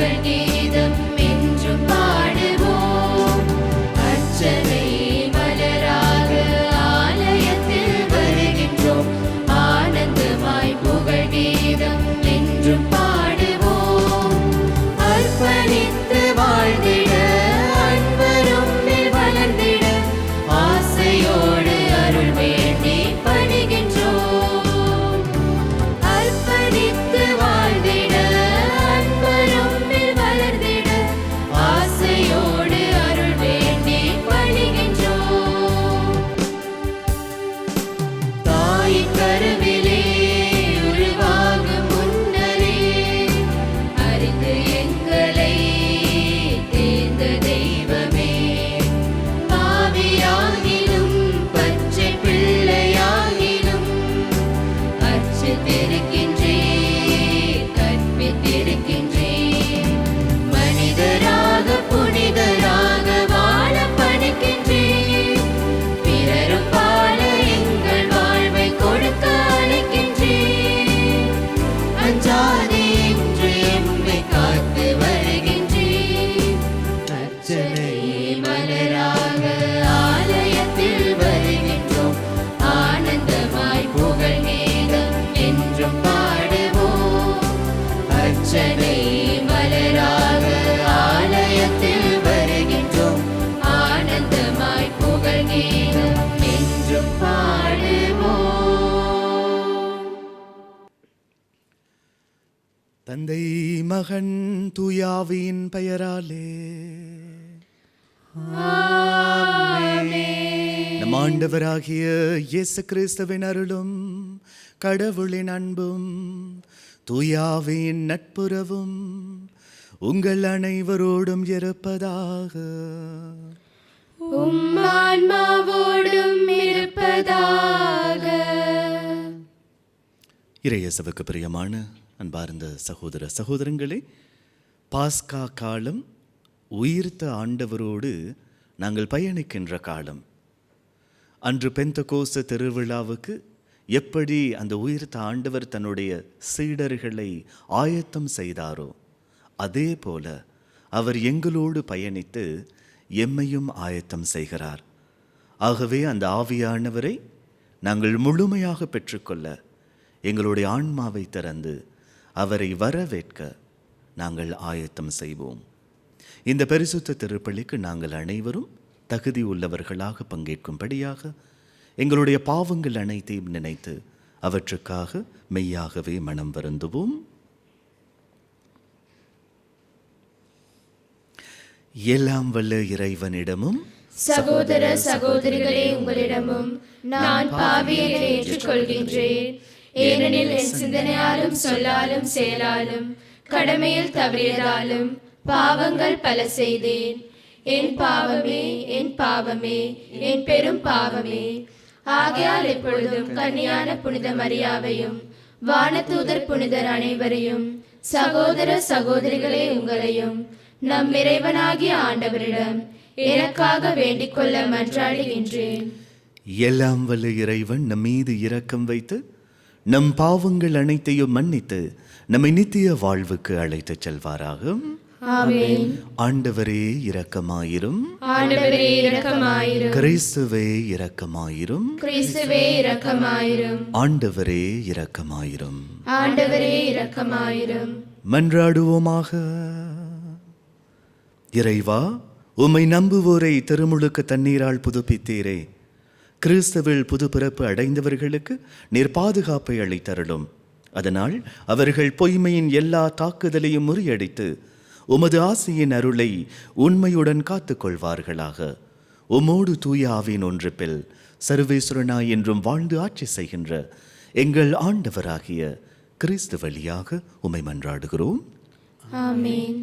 புகழ் கீதம் என்றும் பாடுவோம். அர்ச்சனை மலராக ஆலயத்தில் வருகின்றோம். ஆனந்தமாய் புகழ் கீதம் என்றும் பாடுவோம். அர்ப்பணித்து வாழ்ந்திட அன்பரும் வளர்ந்திட ஆசையோடு அருள் வேண்டி பணிகின்றோம். அர்ப்பணித்து வாழ்ந்திட அன்பரும் வளர்ந்திட ஆசையோடு அருள் வேண்டி பணிகின்றோம். தாயின் கருவிலே உருவாகும் முன்னரே அறிந்து எங்களை தேர்ந்த தெய்வமே, பாவியாகிலும் பச்சை பிள்ளையாகிலும் அர்ச்சித்திருக்கின்றேன், கற்பித்திருக்கின்றேன். மனிதராக புனிதராக வாழ பணிக்கின்றேன். பிறரும் வாழ எங்கள் வாழ்வை கொடுக்க அழைக்கின்றேன். அஞ்சாதே என்று எம்மை காத்து வருகின்றேன். அர்ச்சனை மலராக ஆலயத்தில் வருகின்றோம். ஆனந்தமாய் புகழ் கீதம் என்றும் பாடுவோம். அர்ச்சனை மலராக ஆலயத்தில் வருகின்றோம். ஆனந்தமாய் புகழ் கீதம் என்றும் பாடுவோம். தந்தை மகன் தூயாவின் பெயராலே நம் ஆண்டவராகிய இயேசு கிறிஸ்துவின் அருளும் கடவுளின் அன்பும் தூயாவின் நட்புறவும் உங்கள் அனைவரோடும் இருப்பதாக. ஆன்மாவோடும் இருப்பதாக. இறையேசுவுக்கு பிரியமான அன்பார்ந்த சகோதர சகோதரங்களே, பாஸ்கா காலம் உயிர்த்த ஆண்டவரோடு நாங்கள் பயணிக்கின்ற காலம். அன்று பெந்தகோஸ்து திருவிழாவுக்கு எப்படி அந்த உயிர்த்த ஆண்டவர் தன்னுடைய சீடர்களை ஆயத்தம் செய்தாரோ அதே போல அவர் எங்களோடு பயணித்து எம்மையும் ஆயத்தம் செய்கிறார். ஆகவே அந்த ஆவியானவரை நாங்கள் முழுமையாக பெற்றுக்கொள்ள எங்களுடைய ஆன்மாவை திறந்து அவரை வரவேற்க நாங்கள் ஆயத்தம் செய்வோம். இந்த பரிசுத்த திருப்பலிக்கு நாங்கள் அனைவரும் தகுதி உள்ளவர்களாக பங்கேற்கும்படியாக எங்களுடைய பாவங்கள் அனைத்தையும் நினைத்து அவற்றுக்காக மெய்யாகவே மனம் வருந்துவோம். எல்லாம் வல்ல இறைவனிடமும் சகோதர சகோதரிகளே உங்களிடமும் நான் பாவியை ஏற்றுக்கொள்கின்றேன். ஏனெனில் என் சிந்தனையாலும் சொல்லாலும் செயலாலும் கடமையில் தவறியதாலும் பாவங்கள் பல செய்தேன். என் பாவமே, என் பாவமே, என் பெரும் பாவமே. ஆகையால் எப்பொழுதும் கன்னியான புனித மரியாவையும் வானதூதர் புனிதர் அனைவரையும் சகோதர சகோதரிகளே உங்களையும் நம் இறைவனாகிய ஆண்டவரிடம் எனக்காக வேண்டிக் கொள்ள மன்றாடுகின்றேன். எல்லாம் வல்ல இறைவன் நம் மீது இரக்கம் வைத்து நம் பாவங்கள் அனைத்தையும் மன்னித்து நம்மை நித்திய வாழ்வுக்கு அழைத்துச் செல்வாராக. ஆமென். ஆண்டவரே இரக்கமாயிரும். ஆண்டவரே இரக்கமாயிரும். கிறிஸ்துவே இரக்கமாயிரும். கிறிஸ்துவே இரக்கமாயிரும். ஆண்டவரே இரக்கமாயிரும். ஆண்டவரே இரக்கமாயிரும். மன்றாடுவோமாக. இறைவா, உம்மை நம்புவோரை திருமுழுக்கு தண்ணீரால் புதுப்பித்தீரே. கிறிஸ்துவில் புது பிறப்பு அடைந்தவர்களுக்கு நீர் பாதுகாப்பை அளித்தருளும். அதனால் அவர்கள் பொய்மையின் எல்லா தாக்குதலையும் முறியடித்து உமது ஆசியின் அருளை உண்மையுடன் காத்து கொள்வார்களாக. உமோடு தூய ஆவியின் ஒன்றிப்பில் சர்வேஸ்வரனாய் என்றும் வாழ்ந்து ஆட்சி செய்கின்ற எங்கள் ஆண்டவராகிய கிறிஸ்து வழியாக உம்மை மன்றாடுகிறோம். ஆமென்.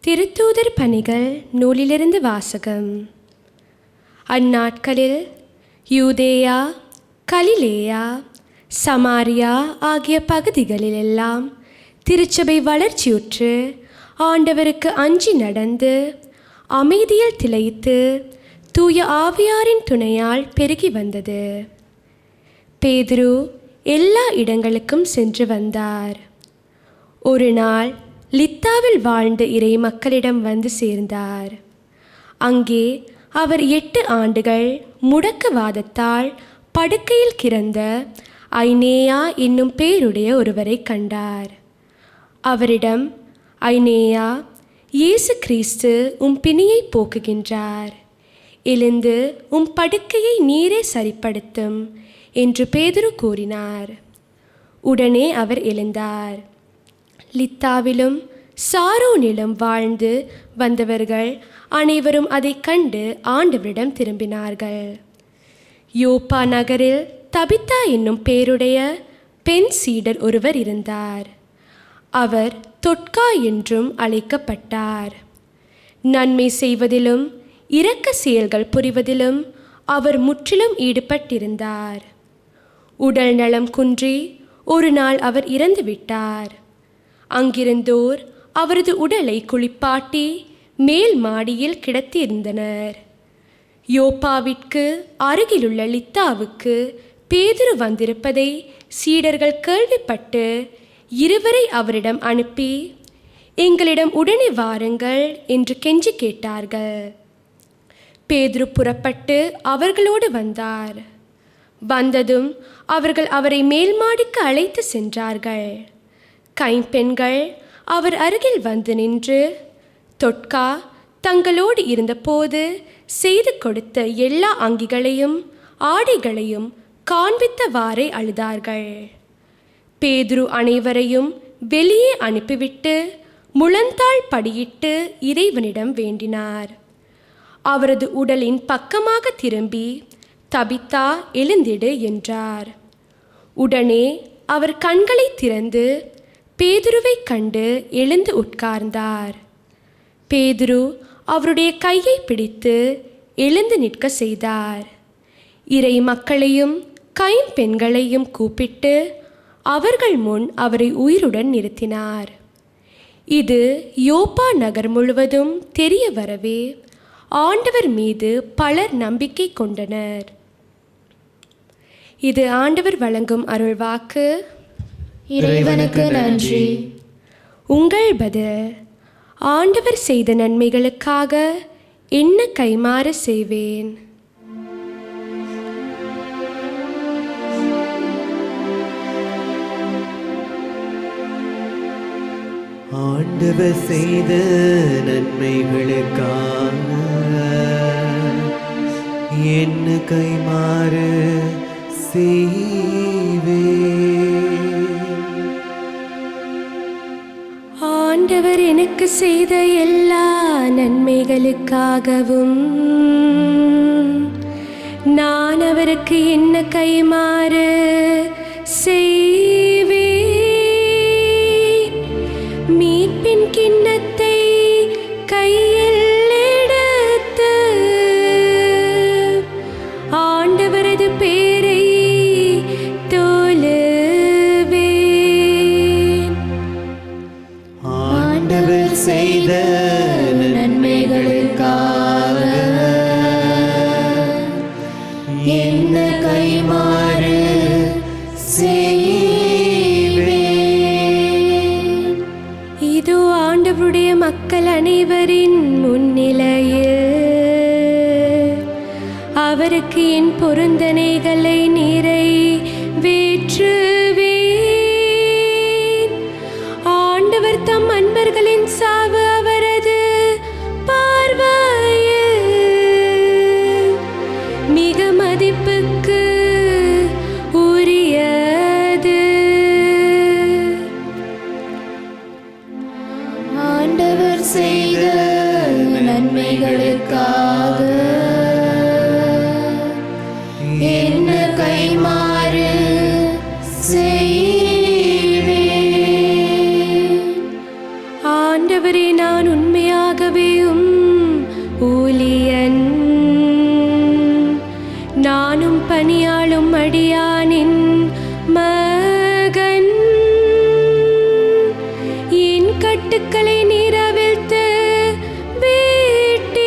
திருத்தூதர் பணிகள் நூலிலிருந்து வாசகம். அந்நாட்களில் யூதேயா, கலிலேயா, சமாரியா ஆகிய பகுதிகளிலெல்லாம் திருச்சபை வளர்ச்சியுற்று ஆண்டவருக்கு அஞ்சி நடந்து அமைதியில் திளைத்து தூய ஆவியாரின் துணையால் பெருகி வந்தது. பேதுரு எல்லா இடங்களுக்கும் சென்று வந்தார். ஒரு நாள் லித்தாவில் வாழ்ந்த இறை மக்களிடம் வந்து சேர்ந்தார். அங்கே அவர் 8 ஆண்டுகள் முடக்குவாதத்தால் படுக்கையில் கிடந்த ஐனேயா என்னும் பேருடைய ஒருவரை கண்டார். அவரிடம், ஐனேயா, இயேசு கிறிஸ்து உம் பிணியை போக்குகின்றார், எழுந்து உம் படுக்கையை நீரே சரிப்படுத்தும் என்று பேதுரு கூறினார். உடனே அவர் எழுந்தார். லித்தாவிலும் சாரோனிலும் வாழ்ந்து வந்தவர்கள் அனைவரும் அதை கண்டு ஆண்டவரிடம் திரும்பினார்கள். யோப்பா நகரில் தபித்தா என்னும் பேருடைய பெண் சீடர் ஒருவர் இருந்தார். அவர் தொட்கா என்றும் அழைக்கப்பட்டார். நன்மை செய்வதிலும் இரக்க செயல்கள் புரிவதிலும் அவர் முற்றிலும் ஈடுபட்டிருந்தார். உடல் நலம் குன்றி ஒரு நாள் அவர் இறந்துவிட்டார். அங்கிருந்தோர் அவரது உடலை குளிப்பாட்டி மேல் மாடியில் கிடத்தியிருந்தனர். யோப்பாவிற்கு அருகிலுள்ள லித்தாவுக்கு பேதுரு வந்திருப்பதை சீடர்கள் கேள்விப்பட்டு இருவரை அவரிடம் அனுப்பி, எங்களிடம் உடனே வாருங்கள் என்று கெஞ்சி கேட்டார்கள். பேதுரு புறப்பட்டு அவர்களோடு வந்தார். வந்ததும் அவர்கள் அவரை மேல் மாடிக்கு அழைத்து சென்றார்கள். கைம்பெண்கள் அவர் அருகில் வந்து நின்று, தொட்கா தங்களோடு இருந்தபோது செய்து கொடுத்த எல்லா அங்கிகளையும் ஆடைகளையும் காண்பித்தவாறே அழுதார்கள். பேதுரு அனைவரையும் வெளியே அனுப்பிவிட்டு முழந்தாள் படியிட்டு இறைவனிடம் வேண்டினார். அவரது உடலின் பக்கமாக திரும்பி, தபித்தா, எழுந்திடு என்றார். உடனே அவர் கண்களை திறந்து பேதுருவை கண்டு எழுந்து உட்கார்ந்தார். பேதுரு அவருடைய கையை பிடித்து எழுந்து நிற்க செய்தார். இறை மக்களையும் கைம்பெண்களையும் கூப்பிட்டு அவர்கள் முன் அவரை உயிருடன் நிறுத்தினார். இது யோப்பா நகர் முழுவதும் தெரிய வரவே ஆண்டவர் மீது பலர் நம்பிக்கை கொண்டனர். இது ஆண்டவர் வழங்கும் அருள்வாக்கு. இறைவனுக்கு நன்றி. உங்கள் பதில்: ஆண்டவர் செய்த நன்மைகளுக்காக என்ன கைமாறு செய்வேன்? ஆண்டவர் செய்த நன்மைகளுக்காக என்ன கைமாறு செய்வேன்? ஆண்டவர் எனக்கு செய்த எல்லா நன்மைகளுக்காகவும் நான் அவருக்கு என்ன கைமாறு செய்வேன்? மீட்பின் கிண்ணத்தை கையில் எடுத்து ஆண்டவரது பேரை தொழுவேன். ஆண்டவர் செய்த நன்மைகளுக்காக என்ன கைமாறு செய்வேன்? இதோ ஆண்டவருடைய மக்கள் அனைவரின் முன்னிலையில் அவருக்கு என் பொருந்தனைகளை நிறைவேற்றுவேன். ஆண்டவர் தம் அன்பர்களின் சாவு அவரது பார்வையில் மிக மதிப்புக்கு உரியது. ஆண்டவர் செய்த நன்மைகளுக்காக என்ன கைமாறு செய்வேன்? ஆண்டவரே, நான் உண்மையாகவே ஊழியன். நானும் பணியாளும் அடியானின் மகன். கட்டுக்களை நீர் அவிழ்த்து வீட்டீர்.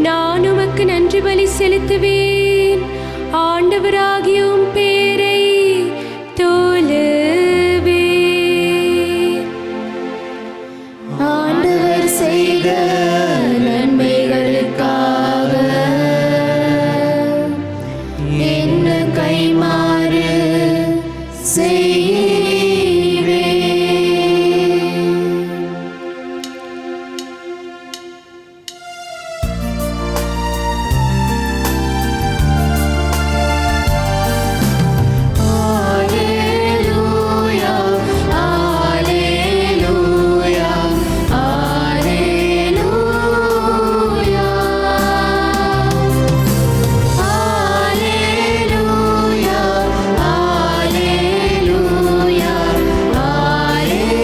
நான் உமக்கு நன்றி பலி செலுத்துவேன். ஆண்டவராகிய உம் பேரை தோலுவேன். ஆண்டவர் செய்த நன்மைகளுக்காக என்ன கைமாறு செய்வேன். Alleluia, alleluia, alleluia. Alleluia, alleluia, alleluia.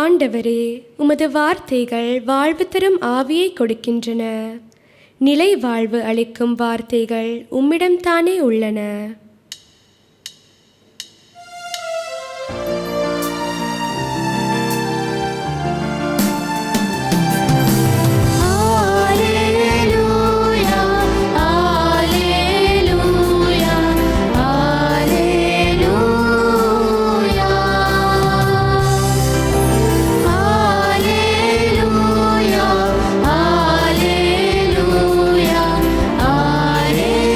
ஆண்டவரே, உமது வார்த்தைகள் வாழ்வு தரும் ஆவியை கொடுக்கின்றன. நிலை வாழ்வு அளிக்கும் வார்த்தைகள் உம்மிடம்தானே உள்ளன. Alleluia, alleluia, alleluia. Alleluia, alleluia, alleluia.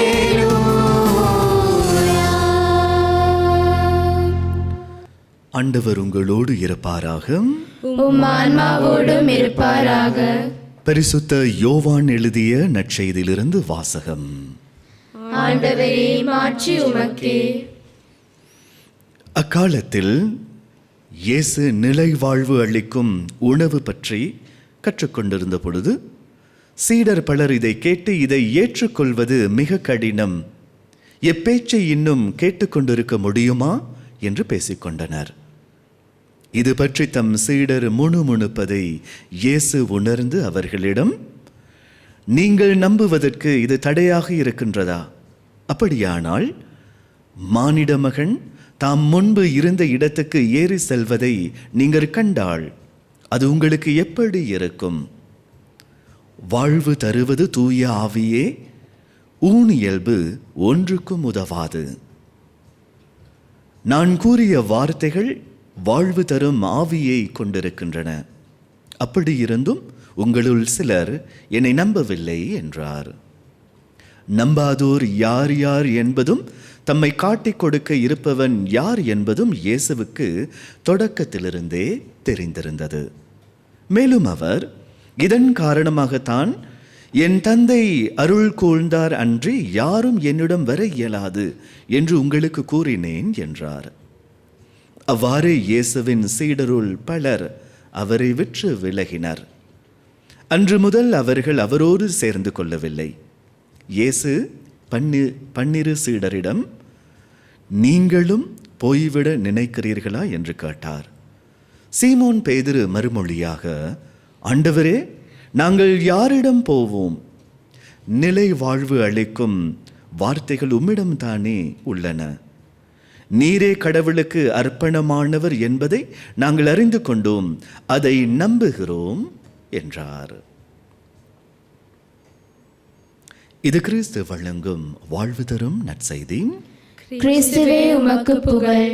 ஆண்டவர் உங்களோடு இருப்பாராக. உம் ஆன்மாவோடும் இருப்பாராக. பரிசுத்த யோவான் எழுதிய நற்செய்தியிலிருந்து வாசகம். ஆண்டவரே, மாட்சி உமக்கே. அக்காலத்தில் இயேசு நிலை வாழ்வு அளிக்கும் உணவு பற்றி கற்றுக்கொண்டிருந்த பொழுது சீடர் பலர் இதை கேட்டு இதை ஏற்றுக்கொள்வது மிக கடினம், எப்பேச்சை இன்னும் கேட்டுக்கொண்டிருக்க முடியுமா என்று பேசிக்கொண்டனர். இது பற்றி தம் சீடர் முணுமுணுப்பதை இயேசு உணர்ந்து அவர்களிடம், நீங்கள் நம்புவதற்கு இது தடையாக இருக்கின்றதா? அப்படியானால் மானிட மகன் தாம் முன்பு இருந்த இடத்துக்கு ஏறி செல்வதை நீங்கள் கண்டால் அது உங்களுக்கு எப்படி இருக்கும்? வாழ்வு தருவது தூய ஆவியே, ஊனியல்பு ஒன்றுக்கும் உதவாது. நான் கூறிய வார்த்தைகள் வாழ்வு தரும் ஆவியை கொண்டிருக்கின்றன. அப்படி இருந்தும் உங்களுள் சிலர் என்னை நம்பவில்லை என்றார். நம்பாதோர் யார் யார் என்பதும் தம்மை காட்டிக் கொடுக்க இருப்பவன் யார் என்பதும் இயேசுவுக்கு தொடக்கத்திலிருந்தே தெரிந்திருந்தது. மேலும் அவர், இதன் காரணமாகத்தான் என் தந்தை அருள் கூர்ந்தார் அன்றி யாரும் என்னிடம் வர இயலாது என்று உங்களுக்கு கூறினேன் என்றார். அவ்வாறு இயேசுவின் சீடருள் பலர் அவரை விற்று விலகினர். அன்று முதல் அவர்கள் அவரோடு சேர்ந்து கொள்ளவில்லை. இயேசு 12 சீடரிடம், நீங்களும் போய்விட நினைக்கிறீர்களா என்று கேட்டார். சீமோன் பேதுரு மறுமொழியாக, ஆண்டவரே, நாங்கள் யாரிடம் போவோம்? நிலை வாழ்வு அளிக்கும் வார்த்தைகள் உம்மிடம்தானே உள்ளன. நீரே கடவுளுக்கு அர்ப்பணமானவர் என்பதை நாங்கள் அறிந்து கொண்டோம், அதை நம்புகிறோம் என்றார். இது கிறிஸ்து வழங்கும் வாழ்வு தரும் நற்செய்தி. கிறிஸ்துவே உமக்கு புகழ்.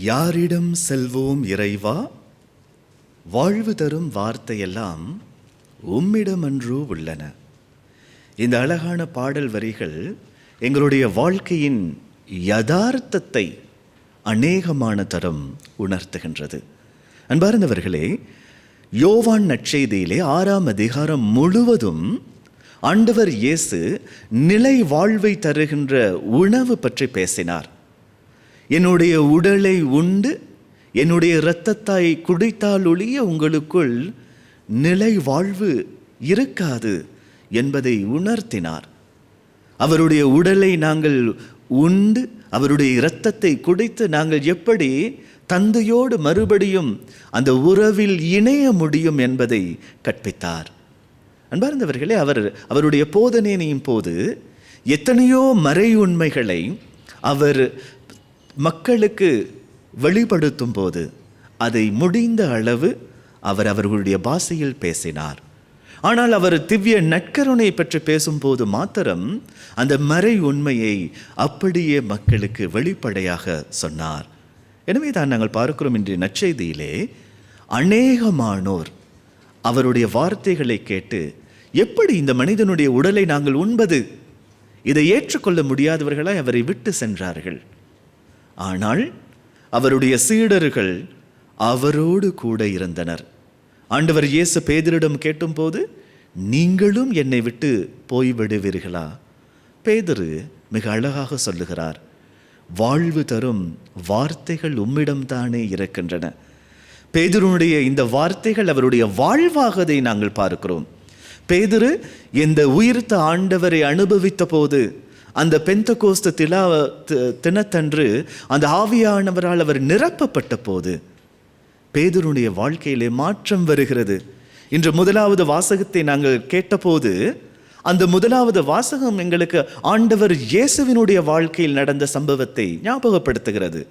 யாரிடம் செல்வோம் இறைவா? வாழ்வு தரும் வார்த்தையெல்லாம் உம்மிடமன்றோ உள்ளன. இந்த அழகான பாடல் வரிகள் எங்களுடைய வாழ்க்கையின் யதார்த்தத்தை அநேகமான தரம் உணர்த்துகின்றது. அன்பார்ந்தவர்களே, யோவான் நற்செய்தியிலே 6ஆம் அதிகாரம் முழுவதும் ஆண்டவர் இயேசு நிலை வாழ்வை தருகின்ற உணவு பற்றி பேசினார். என்னுடைய உடலை உண்டு என்னுடைய இரத்தத்தை குடித்தால் ஒழிய உங்களுக்குள் நிலை வாழ்வு இருக்காது என்பதை உணர்த்தினார். அவருடைய உடலை நாங்கள் உண்டு அவருடைய இரத்தத்தை குடித்து நாங்கள் எப்படி தந்தையோடு மறுபடியும் அந்த உறவில் இணைய முடியும் என்பதை கற்பித்தார். அன்பார்ந்தவர்களே, அவருடைய போதனையின் போது எத்தனையோ மறை உண்மைகளை அவர் மக்களுக்கு வெளிப்படுத்தும் போது அதை முடிந்த அளவு அவர் அவர்களுடைய பாஷையில் பேசினார். ஆனால் அவர் திவ்ய நற்கருணை பற்றி பேசும்போது மாத்திரம் அந்த மறை உண்மையை அப்படியே மக்களுக்கு வெளிப்படையாக சொன்னார். எனவே தான் நாங்கள் பார்க்கிறோம் இன்றைய நற்செய்தியிலே அநேகமானோர் அவருடைய வார்த்தைகளை கேட்டு எப்படி இந்த மனிதனுடைய உடலை நாங்கள் உண்பது, இதை ஏற்றுக்கொள்ள முடியாதவர்களாய் அவரை விட்டு சென்றார்கள். ஆனால் அவருடைய சீடர்கள் அவரோடு கூட இருந்தனர். ஆண்டவர் இயேசு பேதுருவிடம் கேட்டும்போது, நீங்களும் என்னை விட்டு போய்விடுவீர்களா? பேதுரு மிக அழகாக சொல்லுகிறார், வாழ்வு தரும் வார்த்தைகள் உம்மிடம்தானே இருக்கின்றன. பேதுருனுடைய இந்த வார்த்தைகள் அவருடைய வாழ்வாகதை நாங்கள் பார்க்கிறோம். பேதுரு இந்த உயிர்த்த ஆண்டவரை அனுபவித்த போது, அந்த பெந்தகோஸ்து தினத்தன்று அந்த ஆவியானவரால் அவர் நிரப்பப்பட்ட போது பேதுருனுடைய வாழ்க்கையிலே மாற்றம் வருகிறது. இன்று முதலாவது வாசகத்தை நாங்கள் கேட்டபோது அந்த முதலாவது வாசகம் எங்களுக்கு ஆண்டவர் இயேசுவினுடைய வாழ்க்கையில் நடந்த சம்பவத்தை ஞாபகப்படுத்துகிறது.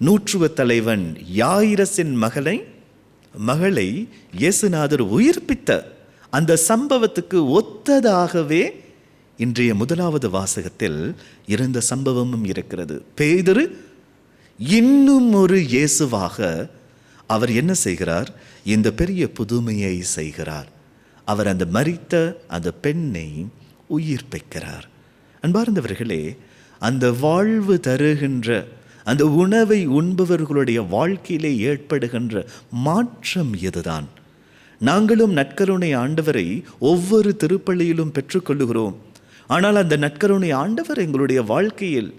நூற்றுவ தலைவன் யாயிரசின் மகளை இயேசுநாதர் உயிர்ப்பித்த அந்த சம்பவத்துக்கு ஒத்ததாகவே இன்றைய முதலாவது வாசகத்தில் இருந்த சம்பவமும் இருக்கிறது. பேதுரு இன்னும் ஒரு இயேசுவாக அவர் என்ன செய்கிறார்? இந்த பெரிய புதுமையை செய்கிறார். அவர் அந்த மரித்த அந்த பெண்ணை உயிர்ப்பிக்கிறார். அன்பார்ந்தவர்களே, அந்த வாழ்வு தருகின்ற அந்த உணவை உண்பவர்களுடைய வாழ்க்கையிலே ஏற்படுகின்ற மாற்றம் இதுதான். நாங்களும் நற்கருணை ஆண்டவரை ஒவ்வொரு திருப்பலியிலும் பெற்றுக்கொள்ளுகிறோம். ஆனால் அந்த நற்கருணை ஆண்டவர் எங்களுடைய வாழ்க்கையில்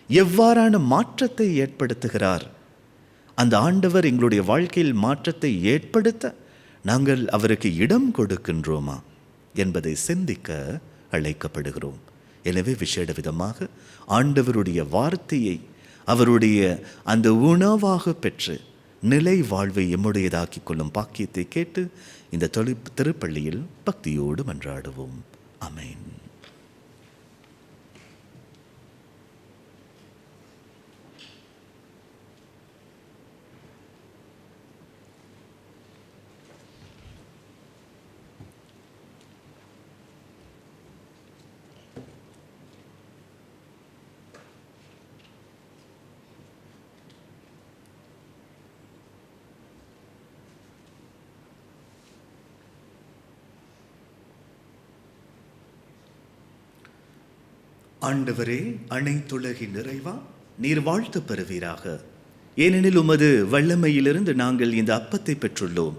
எவ்வாறான மாற்றத்தை ஏற்படுத்துகிறார்? அந்த ஆண்டவர் எங்களுடைய வாழ்க்கையில் மாற்றத்தை ஏற்படுத்த நாங்கள் அவருக்கு இடம் கொடுக்கின்றோமா என்பதை சிந்திக்க அழைக்கப்படுகிறோம். எனவே விசேட விதமாக ஆண்டவருடைய வார்த்தையை அவருடைய அந்த உணவாக பெற்று நிலை வாழ்வை எம்முடையதாக்கிக் கொள்ளும் பாக்கியத்தை கேட்டு இந்த திருப்பள்ளியில் பக்தியோடு மன்றாடுவோம். ஆமென். ஆண்டவரே, அனைத்துலகின் நிறைவா, நீர் வாழ்த்து பெறுவீராக. ஏனெனில் உமது வல்லமையிலிருந்து நாங்கள் இந்த அப்பத்தை பெற்றுள்ளோம்.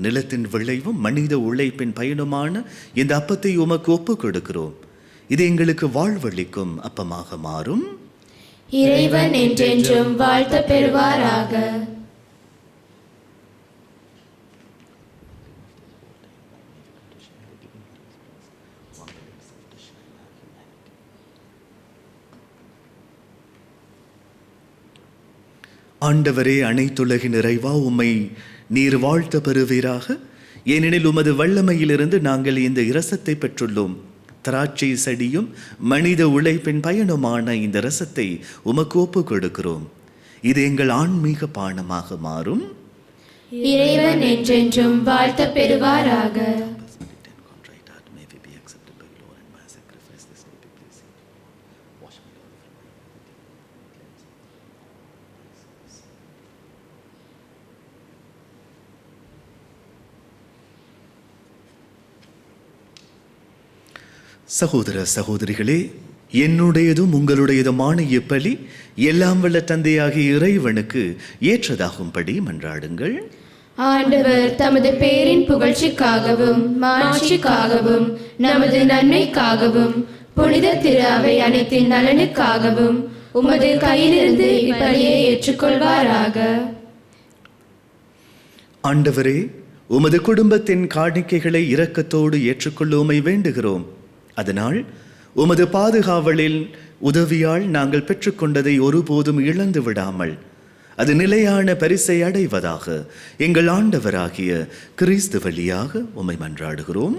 நிலத்தின் விளைவும் மனித உழைப்பின் பயனுமான இந்த அப்பத்தை உமக்கு ஒப்புக் கொடுக்கிறோம். இது எங்களுக்கு வாழ்வளிக்கும் அப்பமாக மாறும். இறைவன் என்றென்றும் வாழ்த்த பெறுவாராக. ஆண்டவரே, அனைத்துலகின் நிறைவா, உம்மை நீர் வாழ்த்த பெறுவீராக. ஏனெனில் உமது வல்லமையிலிருந்து நாங்கள் இந்த இரசத்தை பெற்றுள்ளோம். திராட்சை செடியும் மனித உழைப்பின் பயனுமான இந்த இரசத்தை உமக்கு ஒப்புக் கொடுக்கிறோம். இது எங்கள் ஆன்மீக பானமாக மாறும். இறைவன் என்றென்றும் வாழ்த்த பெறுவாராக. சகோதர சகோதரிகளே, என்னுடையதும் உங்களுடையதுமான இப்பலி எல்லாம் வல்ல தந்தையாகிய இறைவனுக்கு ஏற்றதாகும்படி மன்றாடுங்கள். ஆண்டவர் தமது பேரின் புகழ்ச்சிக்காகவும் மாட்சிக்காகவும் நமது நன்மைக்காகவும் புனித திரு அவை அனைத்தின் நலனுக்காகவும் உமது கையிலிருந்து இப்பலியை ஏற்றுக்கொள்வாராக. ஆண்டவரே, உமது குடும்பத்தின் காணிக்கைகளை இரக்கத்தோடு ஏற்றுக்கொள்ளுமை வேண்டுகிறோம். அதனால் உமது பாதுகாவலில் உதவியால் நாங்கள் பெற்றுக்கொண்டதை ஒருபோதும் இழந்து விடாமல் அது நிலையான பரிசை அடைவதாக எங்கள் ஆண்டவராகிய கிறிஸ்து வழியாக உம்மை மன்றாடுகிறோம்.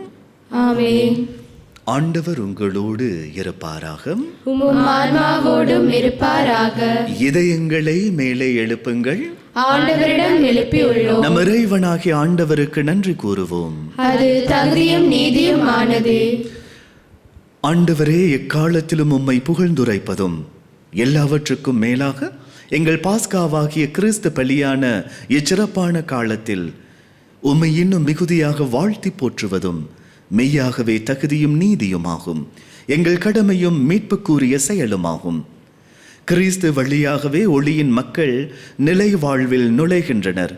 ஆமென். ஆண்டவர் உங்களோடு இருப்பாராக. உம் ஆன்மாவோடும் இருப்பாராக. இதயங்களை மேலே எழுப்புங்கள். ஆண்டவரிடம் எழுப்பியுள்ளோம். நம் இறைவனாகிய ஆண்டவருக்கு நன்றி கூறுவோம். அது தகுதியும் நீதியும் ஆனது. ஆண்டவரே, எக்காலத்திலும் உம்மை புகழ்ந்துரைப்பதும் எல்லாவற்றுக்கும் மேலாக எங்கள் பாஸ்காவாகிய கிறிஸ்து பலியான இச்சிறப்பான காலத்தில் உம்மை இன்னும் மிகுதியாக வாழ்த்தி போற்றுவதும் மெய்யாகவே தகுதியும் நீதியுமாகும். எங்கள் கடமையும் மீட்புக்குரிய செயலுமாகும். கிறிஸ்து வழியாகவே ஒளியின் மக்கள் நிலை வாழ்வில் நுழைகின்றனர்.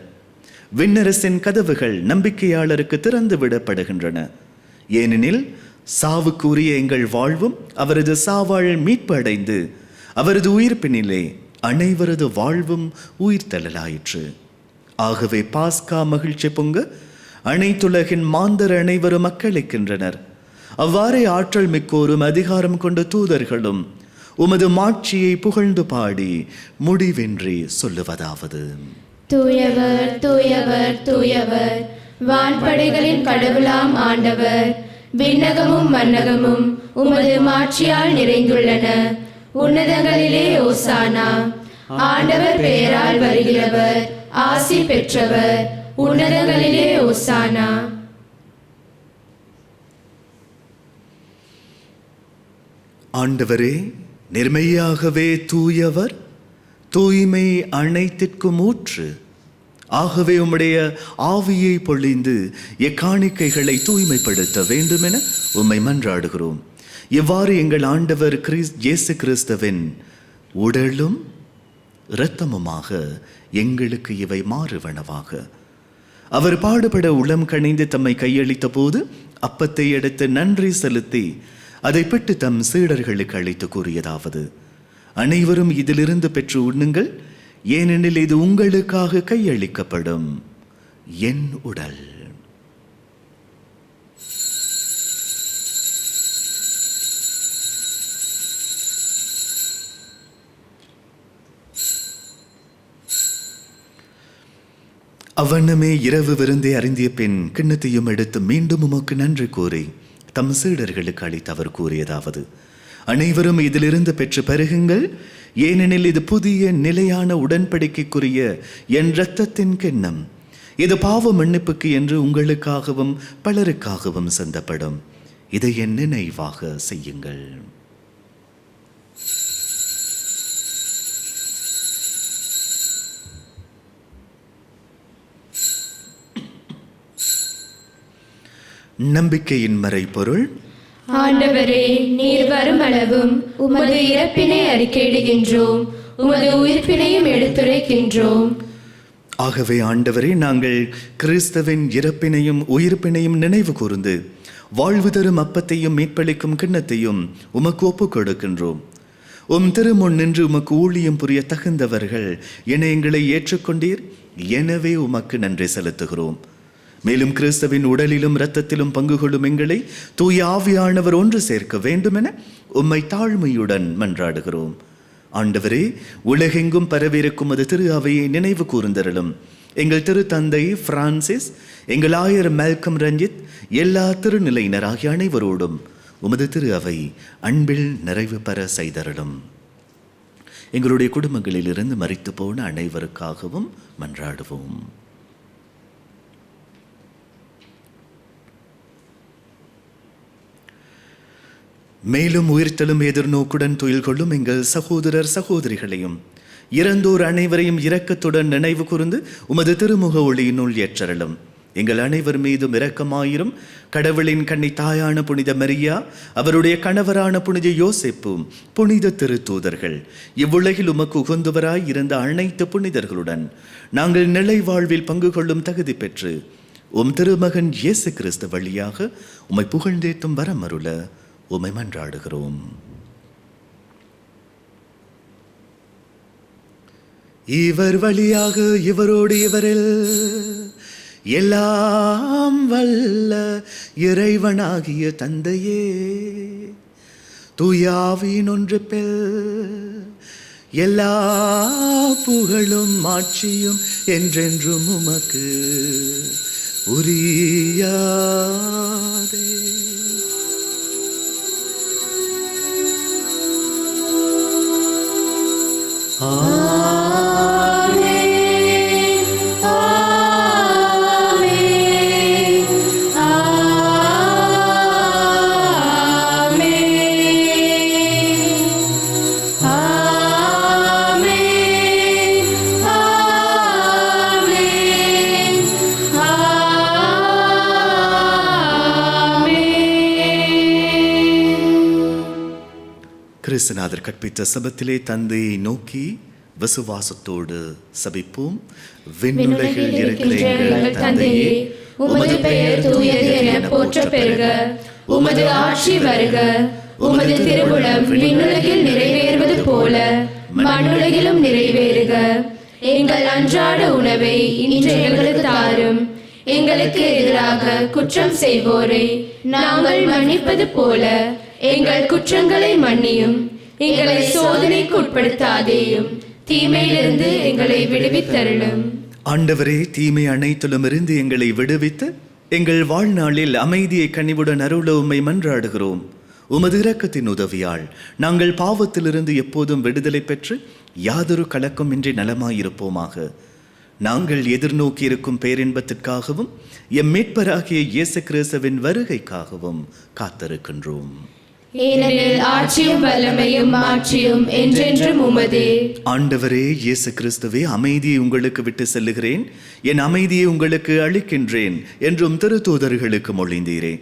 விண்ணரசின் கதவுகள் நம்பிக்கையாளருக்கு திறந்து விடப்படுகின்றன. ஏனெனில் சாவுக்குரிய எங்கள் வாழ்வும் அவரது சாவாழ் மீட்பு அடைந்து அவரது உயிர்ப்பினிலே அனைவரது வாழ்வும் உயிர்த்தெழலாயிற்று. ஆகவே பாஸ்கா மகிழ்ச்சி பொங்க அனைத்துலகின் மாந்தர் அனைவரும் மக்களிக்கின்றனர். அவ்வாறே ஆற்றல் மிக்கோரும் அதிகாரம் கொண்ட தூதர்களும் உமது மாட்சியை புகழ்ந்து பாடி முடிவின்றி சொல்லுவதாவது: தூயவர் தூயவர் தூயவர், வான்படைகளின் கடவுளாம் ஆண்டவர். விண்ணகமும் மன்னகமும் உமது மாட்சியால் நிறைந்துள்ளன. உன்னதங்களிலே ஓசானா. ஆண்டவர் பெயரால் வருகிறவர் ஆசி பெற்றவர். உன்னதங்களிலே ஓசானா. ஆண்டவரே, நிர்மையாகவே தூயவர், தூய்மை அனைத்திற்கும் ஊற்று. ஆகவே உம்முடைய ஆவியை பொழிந்து எக்காணிக்கைகளை தூய்மைப்படுத்த வேண்டுமென உம்மை மன்றாடுகிறோம். இவ்வாறு எங்கள் ஆண்டவர் இயேசு கிறிஸ்துவின் உடலும் இரத்தமுமாக எங்களுக்கு இவை மாறுவனவாக. அவர் பாடுபட உளம் கணிந்து தம்மை கையளித்த போது அப்பத்தை எடுத்து நன்றி செலுத்தி அதை பெற்று தம் சீடர்களுக்கு அளித்து கூறியதாவது: அனைவரும் இதிலிருந்து பெற்று உண்ணுங்கள், ஏனெனில் இது உங்களுக்காக கையளிக்கப்படும் என் உடல். அவனமே இரவு விருந்தை அருந்திய பின் கிண்ணத்தையும் எடுத்து மீண்டும் உமக்கு நன்றி கூறி தம் சீடர்களுக்கு அளித்து அவர் கூறியதாவது: அனைவரும் இதிலிருந்து பெற்று பருகுங்கள், ஏனெனில் இது புதிய நிலையான உடன்படிக்கைக்குரிய என் இரத்தத்தின் கிண்ணம். இது பாவ மன்னிப்புக்கு என்று உங்களுக்காகவும் பலருக்காகவும் சிந்தப்படும். இதை என் நினைவாக செய்யுங்கள். நம்பிக்கையின் மறைபொருள்: ஆண்டவரே, நீர் வரும் அளவும் உமது இறப்பினை அறிக்கையிடுகின்றோம், உமது உயிர்ப்பினையும் எடுத்துரைக்கின்றோம். ஆகவே ஆண்டவரே, நாங்கள் கிறிஸ்துவின் இறப்பினையும் உயிர்ப்பினையும் நினைவு கூர்ந்து வாழ்வு தரும் அப்பத்தையும் மீட்பளிக்கும் கிண்ணத்தையும் உமக்கு ஒப்புக் கொடுக்கின்றோம். உம் திருமுன் நின்று உமக்கு ஊழியம் புரிய தகுந்தவர்கள் என எங்களை ஏற்றுக்கொண்டீர். எனவே உமக்கு நன்றி செலுத்துகிறோம். மேலும் கிறிஸ்துவின் உடலிலும் இரத்தத்திலும் பங்கு கொள்ளும் எங்களை தூய ஆவியானவர் ஒன்று சேர்க்க வேண்டுமென உம்மை தாழ்மையுடன் மன்றாடுகிறோம். ஆண்டவரே, உலகெங்கும் பரவிருக்கும் அது திரு அவையை நினைவு கூர்ந்தருளும். எங்கள் திரு தந்தை பிரான்சிஸ், எங்கள் ஆயர் மேல்கம் ரஞ்சித், எல்லா திருநிலையினராகிய அனைவரோடும் உமது திரு அவை அன்பில் நிறைவு பெற செய்தருளும். எங்களுடைய குடும்பங்களில் இருந்து மரித்து போன அனைவருக்காகவும் மன்றாடுவோம். மேலும் உயிர்த்தலும் எதிர்நோக்குடன் துயில் கொள்ளும் எங்கள் சகோதரர் சகோதரிகளையும் இறந்தோர் அனைவரையும் இரக்கத்துடன் நினைவு கூர்ந்து உமது திருமுக ஒளியினுள் ஏற்றருளும். எங்கள் அனைவர் மீதும் இரக்கமாயிரும். கடவுளின் கன்னி தாயான புனித மரியா, அவருடைய கணவரான புனித யோசேப்பும், புனித திருத்தூதர்கள், இவ்வுலகில் உமக்கு உகந்தவராய் இருந்த அனைத்து புனிதர்களுடன் நாங்கள் நிலை வாழ்வில் பங்கு கொள்ளும் தகுதி பெற்று உம் திருமகன் இயேசு கிறிஸ்து வழியாக உம்மை புகழ்ந்தேத்தும் வரமருள உம்மை மன்றாடுகிறோம். இவர் வழியாக இவரோடு இவரில் எல்லாம் வல்ல இறைவனாகிய தந்தையே, தூய ஆவியின் ஒன்றிப்பில் எல்லா புகழும் ஆட்சியும் என்றென்றும் உமக்கு உரியாதே. கிறிஸ்துநாதர் கற்பித்த சபத்திலே தந்தையை நோக்கி விசுவாசத்தோடு சபிப்போம். விண்ணுலகில் இருக்கிற எங்கள் தந்தையே, உமது பெயர் தூயது என போற்ற பெறுக. உமது ஆட்சி வருக. உமது திருவுளம் விண்ணுலகில் நிறைவேறுவது போல மண்ணுலகிலும் நிறைவேறுக. எங்கள் அன்றாட உணவை இன்று எங்களுக்கு தாரும். எங்களுக்கு எதிராக குற்றம் செய்வோரை நாங்கள் மன்னிப்பது போல எங்கள் குற்றங்களை மன்னியும். எங்களை சோதனைக்கு உட்படுத்தாதேயும், தீமையிலிருந்து எங்களை விடுவித்தருளும். ஆண்டவரே, தீமை அனைத்திலும் இருந்து எங்களை விடுவித்து எங்கள் வாழ்நாளில் அமைதியை கனிவுடன் அருள உம்மை மன்றாடுகிறோம். உமது இரக்கத்தின் உதவியால் நாங்கள் பாவத்திலிருந்து எப்போதும் விடுதலை பெற்று யாதொரு கலக்கமின்றி நலமாயிருப்போமாக. நாங்கள் எதிர்நோக்கி இருக்கும் பேரின்பத்திற்காகவும் எம் மீட்பராகிய இயேசு கிறிஸ்துவின் வருகைக்காகவும் காத்திருக்கின்றோம். ஏனெனில் ஆட்சியும் வல்லமையும் மாட்சியும் என்றென்றும் உமதே. ஆண்டவரே இயேசு கிறிஸ்துவே, அமைதியை உங்களுக்கு விட்டு செல்லுகிறேன், என் அமைதியை உங்களுக்கு அளிக்கின்றேன் என்றும் திருத்தூதர்களுக்கு மொழிந்தீரே.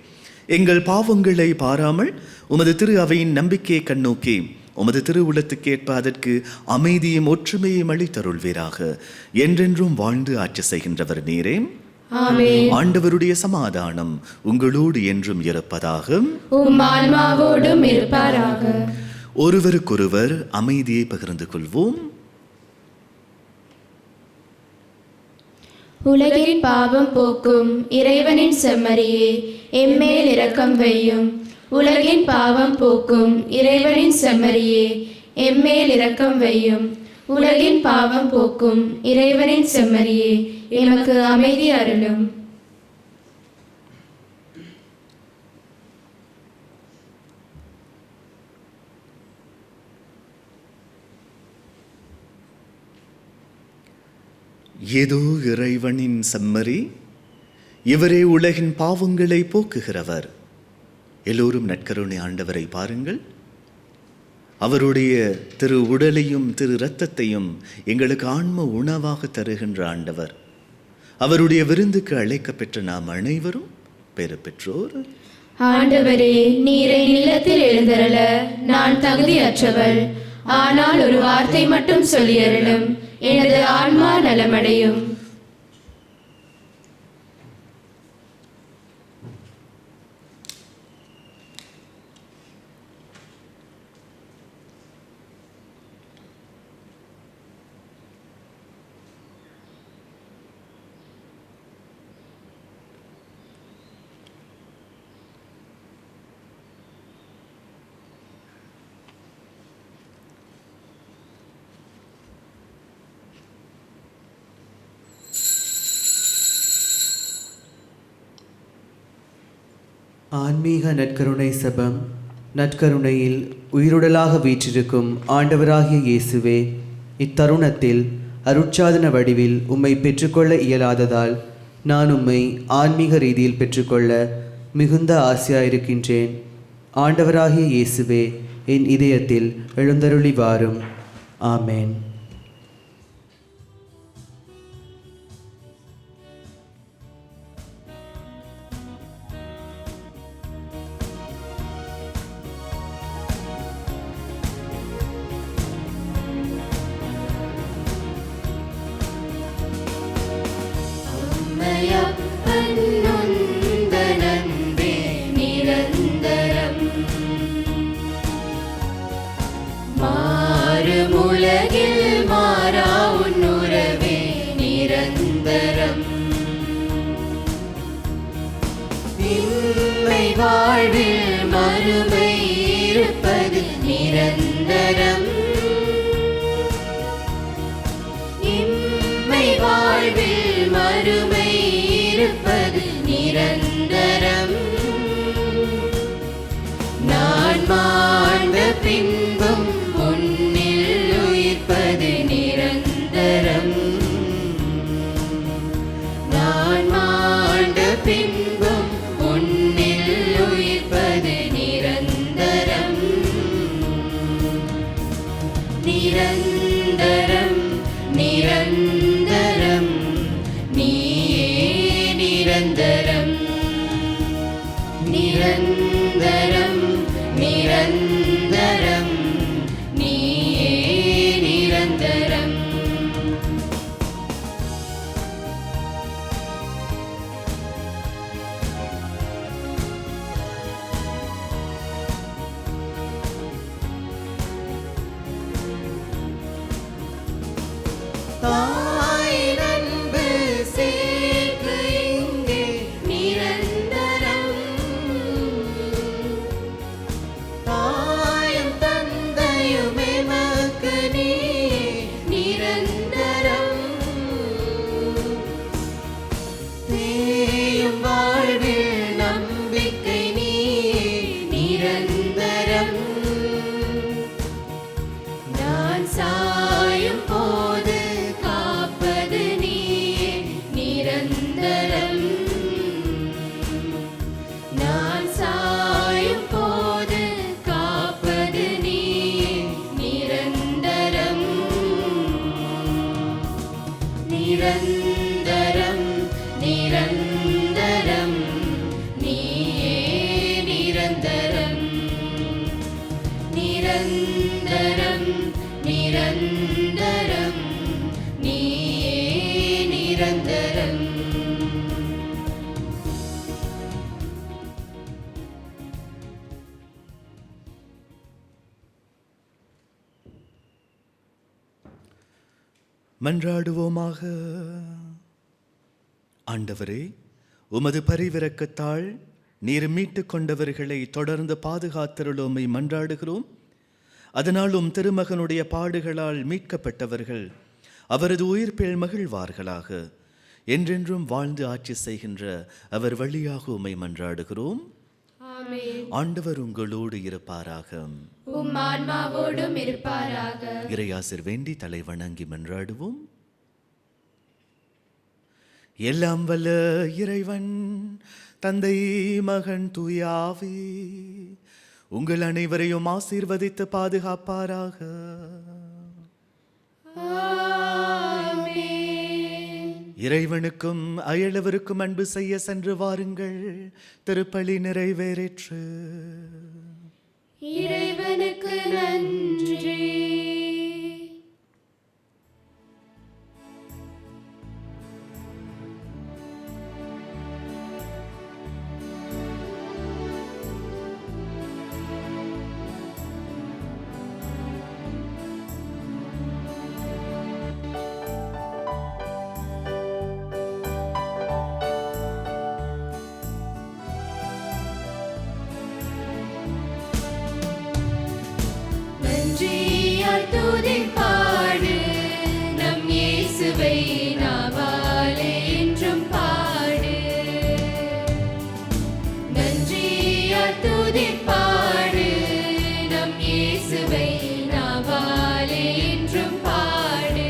எங்கள் பாவங்களை பாராமல் உமது திரு அவையின் நம்பிக்கையை கண்ணோக்கி உமது திருவுளத்துக்கேற்ப அதற்கு அமைதியும் ஒற்றுமையும் அளித்தருள்வீராக. என்றென்றும் வாழ்ந்து ஆட்சி செய்கின்றவர் நீரே. ஆண்டவருடைய சமாதானம் உங்களோடு என்றும் இருப்பதாக. உம் ஆன்மாவோடும் இருப்பாராக. ஒருவருக்கொருவர் அமைதியை பகிர்ந்து கொள்வோம். உலகின் பாவம் போக்கும் இறைவனின் செம்மறியே, எம்மேல் இரக்கம் வையும். உலகின் பாவம் போக்கும் இறைவனின் செம்மறியே, எம்மேல் இரக்கம் வையும். உலகின் பாவம் போக்கும் இறைவனின் செம்மறியே, எமக்கு அமைதி அருளும். ஏதோ இறைவனின் செம்மறி, இவரே உலகின் பாவங்களை போக்குகிறவர். எல்லோரும் நற்கருணை ஆண்டவரை பாருங்கள். அவருடைய திரு உடலையும் திரு இரத்தத்தையும் எங்களுக்கு ஆன்ம உணவாக தருகின்ற ஆண்டவர். அவருடைய விருந்துக்கு அழைக்கப்பெற்ற நாம் அனைவரும் பெறு பெற்றோர். ஆண்டவரே, நீரை நிலத்தில் எழுந்தருள நான் தகுதியற்றவள். ஆனால் ஒரு வார்த்தை மட்டும் சொல்லியருளும், எனது ஆன்மா நலமடையும். ஆன்மீக நற்கருணை சபம். நற்கருணையில் உயிருடலாக வீற்றிருக்கும் ஆண்டவராகிய இயேசுவே, இத்தருணத்தில் அருட்சாதன வடிவில் உம்மை பெற்றுக்கொள்ள இயலாததால் நான் உம்மை ஆன்மீக ரீதியில் பெற்றுக்கொள்ள மிகுந்த ஆசையாயிருக்கின்றேன். ஆண்டவராகிய இயேசுவே, என் இதயத்தில் எழுந்தருளி வாரும். ஆமேன். உலகில் மாறா உன்னுறவே நிரந்தரம். இம்மை வாழ்வில் மறுமை இருப்பது நிரந்தரம். தாயின் அன்பு சேர்க்கு இங்கே நிரந்தரம் தாயும் தந்தையும் எமக்கு நீயே நிரந்தரம் தேயும் வாழ்வில் நம்பிக்கை நீயே நிரந்தரம் நான் சாயும் போது காப்பது நீயே நிரந்தரம் நான் சாயும் போது காப்பது நீயே நிரந்தரம் நிரந்தரம் நிரந்தரம் நீயே நிரந்தரம் நிரந்தரம் நிரந்தரம் நீயே நிரந்தரம் மன்றாடுவோமாக. ஆண்டவரே, உமது பரிவிரக்கத்தால் நீர் மீட்டுக் கொண்டவர்களை தொடர்ந்து பாதுகாத்தருளோமை மன்றாடுகிறோம். அதனால் திருமகனுடைய பாடுகளால் மீட்கப்பட்டவர்கள் அவரது உயிர்ப்பில் மகிழ்வார்களாக. என்றென்றும் வாழ்ந்து ஆட்சி செய்கின்ற அவர் வழியாக உம்மை மன்றாடுகிறோம். ஆண்டவர் உங்களோடு இருப்பாராக. உம் ஆன்மாவோடும் இருப்பாராக. இறையாசிர் வேண்டி தலை வணங்கி மன்றாடுவோம். எல்லாம் வல்ல இறைவன் தந்தை மகன் தூயாவி உங்கள் அனைவரையும் ஆசீர்வதித்து பாதுகாப்பாராக. இறைவனுக்கும் அயலவருக்கும் அன்பு செய்ய சென்று வாருங்கள். திருப்பலி நிறைவேறிற்று. இறைவனுக்கு நன்றி. நன்றியால் துதிப்பாடு நம் இயேசுவை நாவாலே என்றும் பாடு. நன்றியால் துதிப்பாடு நம் இயேசுவை நாவாலே என்றும் பாடு.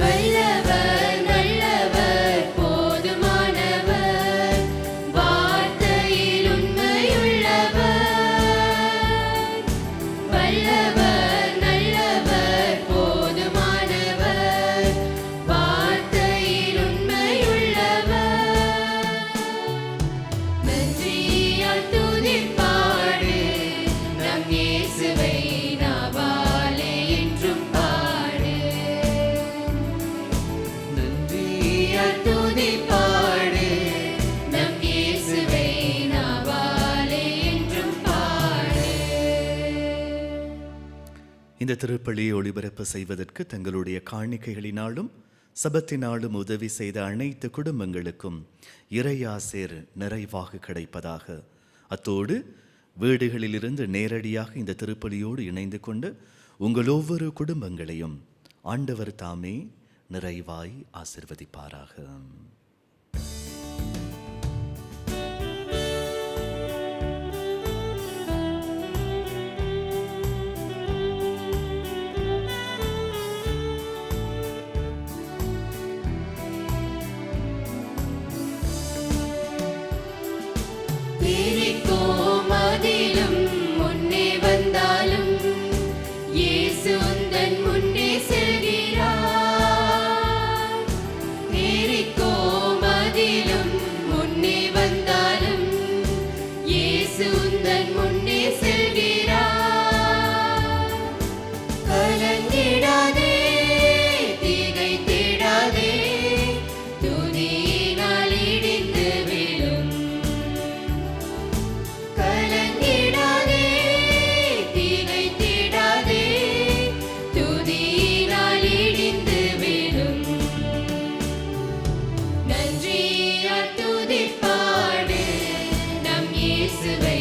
வல்லவர் நல்லவர் போதுமானவர் வார்த்தையில் உண்மையுள்ளவர். வல்லவர் நல்லவர் போதுமானவர் வார்த்தையில் உண்மையுள்ளவர். நன்றியால் துதிப்பாடு நம் இயேசுவை நாவாலே என்றும் பாடு. நன்றியால் துதிப்பாடு நம் இயேசுவை நாவாலே என்றும் பாடு. இந்த திருப்பலியை ஒளிபரப்பு செய்வதற்கு தங்களுடைய காணிக்கைகளினாலும் சபத்தினாலும் உதவி செய்த அனைத்து குடும்பங்களுக்கும் இறையாசீர் நிறைவாக கிடைப்பதாக. அத்தோடு வீடுகளிலிருந்து நேரடியாக இந்த திருப்பலியோடு இணைந்து கொண்டு உங்கள் ஒவ்வொரு குடும்பங்களையும் ஆண்டவர் தாமே நிறைவாய் ஆசிர்வதிப்பாராக. பிரிக்கும் அதிலும் முன்னே வந்தாலும் இயேசு உந்தன் முன்னே செல்கிறார். பிரிக்கும் அதிலும் முன்னே வந்தாலும் இயேசு உந்தன் முன்னே செல்கிறார். கலங்கிடாதே திகைத்திடாதே துதியினால் இடிந்து விழும். கலங்கிடாதே திகைத்திடாதே துதியினால் இயேசுவே